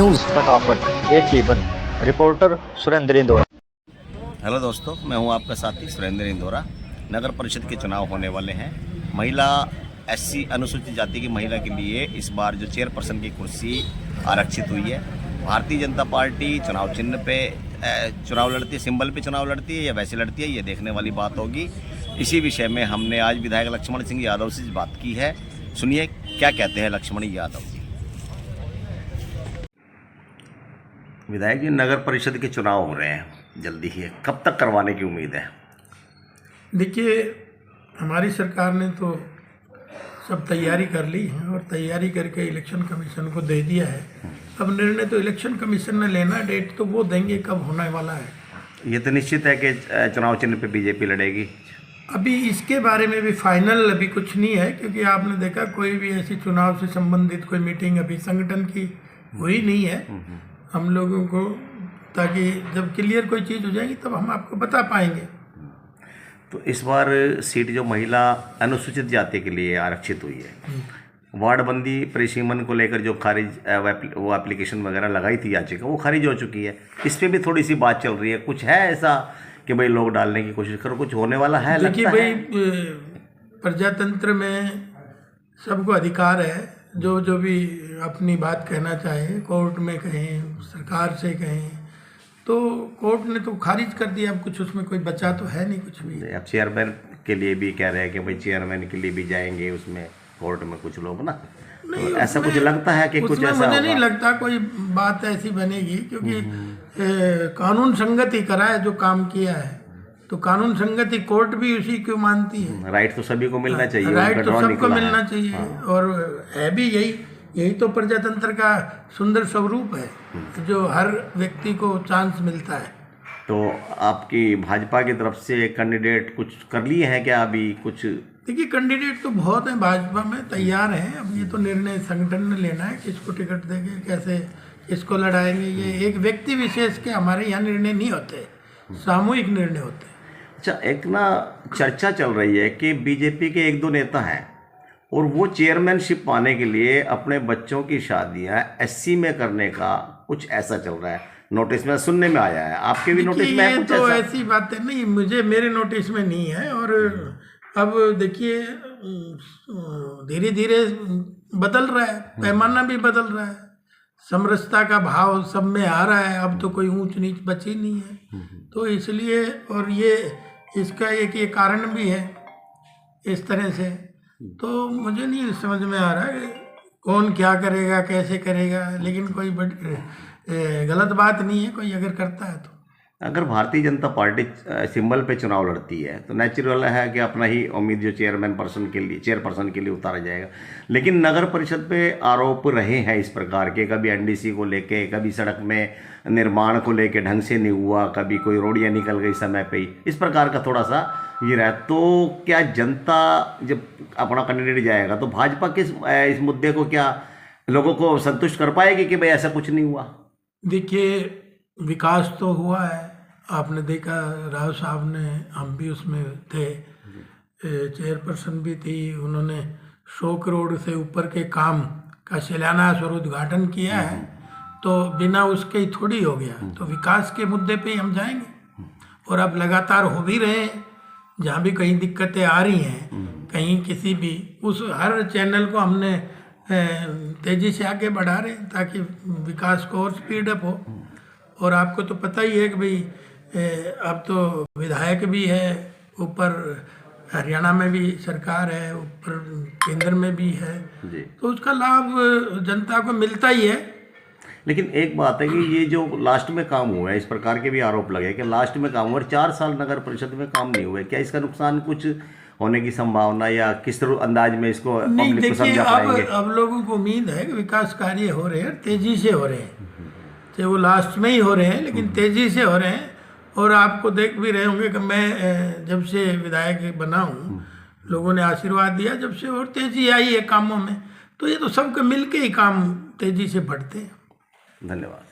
News फटाफट एक जीवन। रिपोर्टर सुरेंद्र इंदौरा। हेलो दोस्तों, मैं हूं आपका साथी सुरेंद्र इंदौरा। नगर परिषद के चुनाव होने वाले हैं। महिला एससी अनुसूचित जाति की महिला के लिए इस बार जो चेयरपर्सन की कुर्सी आरक्षित हुई है, भारतीय जनता पार्टी चुनाव चिन्ह पे चुनाव लड़ती है, सिंबल पे चुनाव लड़ती है या वैसे लड़ती है, ये देखने वाली बात होगी। इसी विषय में हमने आज विधायक लक्ष्मण सिंह यादव से बात की है। सुनिए क्या कहते हैं लक्ष्मण यादव जी। विधायक जी, नगर परिषद के चुनाव हो रहे हैं जल्दी ही, कब तक करवाने की उम्मीद है? देखिए, हमारी सरकार ने तो सब तैयारी कर ली है और तैयारी करके इलेक्शन कमीशन को दे दिया है। अब निर्णय तो इलेक्शन कमीशन ने लेना, डेट तो वो देंगे कब होने वाला है। ये तो निश्चित है कि चुनाव चिन्ह पे बीजेपी लड़ेगी। अभी इसके बारे में भी फाइनल अभी कुछ नहीं है, क्योंकि आपने देखा कोई भी ऐसी चुनाव से संबंधित कोई मीटिंग अभी संगठन की हुई नहीं है हम लोगों को, ताकि जब क्लियर कोई चीज़ हो जाएगी तब हम आपको बता पाएंगे। तो इस बार सीट जो महिला अनुसूचित जाति के लिए आरक्षित हुई है, वार्डबंदी परिसीमन को लेकर जो खारिज वो एप्लीकेशन वगैरह लगाई थी याचिका, वो खारिज हो चुकी है। इस पर भी थोड़ी सी बात चल रही है। कुछ है ऐसा कि भाई लोग डालने की कोशिश करो, कुछ होने वाला है? देखिए भाई, प्रजातंत्र में सबको अधिकार है, जो भी अपनी बात कहना चाहे, कोर्ट में कहें, सरकार से कहें, तो कोर्ट ने तो खारिज कर दिया। अब कुछ उसमें कोई बचा तो है नहीं कुछ भी। अब चेयरमैन के लिए भी कह रहे हैं कि भाई चेयरमैन के लिए भी जाएंगे उसमें कोर्ट में कुछ लोग ना, तो ऐसा कुछ लगता है कि कुछ ऐसा? मुझे नहीं लगता कोई बात ऐसी बनेगी, क्योंकि कानून संगत ही करा है जो काम किया है, तो कानून संगत ही कोर्ट भी उसी को मानती है। राइट तो सभी को मिलना चाहिए, राइट तो सबको मिलना चाहिए। और है भी यही तो प्रजातंत्र का सुंदर स्वरूप है, जो हर व्यक्ति को चांस मिलता है। तो आपकी भाजपा की तरफ से कैंडिडेट कुछ कर लिए हैं क्या अभी कुछ? देखिए, कैंडिडेट तो बहुत हैं, भाजपा में तैयार हैं। अब ये तो निर्णय संगठन ने लेना है, किसको टिकट देंगे, कैसे किसको लड़ाएंगे। ये एक व्यक्ति विशेष के हमारे यहाँ निर्णय नहीं होते, सामूहिक निर्णय होते हैं। अच्छा, एक ना चर्चा चल रही है कि बीजेपी के एक दो नेता हैं और वो चेयरमैनशिप पाने के लिए अपने बच्चों की शादियां एससी में करने का कुछ ऐसा चल रहा है, नोटिस में सुनने में आया है। आपके भी नोटिस में है कुछ तो ऐसा? ऐसी बातें नहीं, मेरे नोटिस में नहीं है। और अब देखिए, धीरे धीरे बदल रहा है, पैमाना भी बदल रहा है, समरसता का भाव सब में आ रहा है। अब तो कोई ऊंच नीच बची नहीं है, तो इसलिए, और ये इसका एक ये कारण भी है इस तरह से। तो मुझे नहीं समझ में आ रहा है कौन क्या करेगा, कैसे करेगा, लेकिन कोई गलत बात नहीं है कोई अगर करता है तो। अगर भारतीय जनता पार्टी सिंबल पे चुनाव लड़ती है तो नेचुरल है कि अपना ही उम्मीद जो चेयरपर्सन के लिए उतारा जाएगा। लेकिन नगर परिषद पे आरोप रहे हैं इस प्रकार के, कभी एनडीसी को लेके, कभी सड़क में निर्माण को लेके ढंग से नहीं हुआ, कभी कोई रोडियाँ निकल गई समय पे ही, इस प्रकार का थोड़ा सा ये रहा। तो क्या जनता जब अपना कैंडिडेट जाएगा तो भाजपा इस मुद्दे को क्या लोगों को संतुष्ट कर पाएगी कि भाई ऐसा कुछ नहीं हुआ? देखिए, विकास तो हुआ है, आपने देखा राव साहब ने, हम भी उसमें थे, चेयरपर्सन भी थी, उन्होंने 100 करोड़ से ऊपर के काम का शिलान्यास और उद्घाटन किया है। तो बिना उसके ही थोड़ी हो गया, तो विकास के मुद्दे पे ही हम जाएंगे। और अब लगातार हो भी रहे हैं, जहाँ भी कहीं दिक्कतें आ रही हैं, कहीं किसी भी, उस हर चैनल को हमने तेज़ी से आगे बढ़ा रहे हैं ताकि विकास को और स्पीड अप हो। और आपको तो पता ही है कि भाई अब तो विधायक भी है, ऊपर हरियाणा में भी सरकार है, ऊपर केंद्र में भी है, तो उसका लाभ जनता को मिलता ही है। लेकिन एक बात है कि ये जो लास्ट में काम हुआ है, इस प्रकार के भी आरोप लगे कि लास्ट में काम हुआ, 4 साल नगर परिषद में काम नहीं हुआ है। क्या इसका नुकसान कुछ होने की संभावना, या किस अंदाज में इसको पब्लिक को समझा पाएंगे? अब लोगों को उम्मीद है कि विकास कार्य हो रहे हैं, तेजी से हो रहे हैं, चाहे वो लास्ट में ही हो रहे हैं, लेकिन तेजी से हो रहे हैं। और आपको देख भी रहे होंगे कि मैं जब से विधायक बना हूँ, लोगों ने आशीर्वाद दिया जब से, और तेजी आई है कामों में। तो ये तो सबके मिल के ही काम तेजी से बढ़ते हैं। धन्यवाद।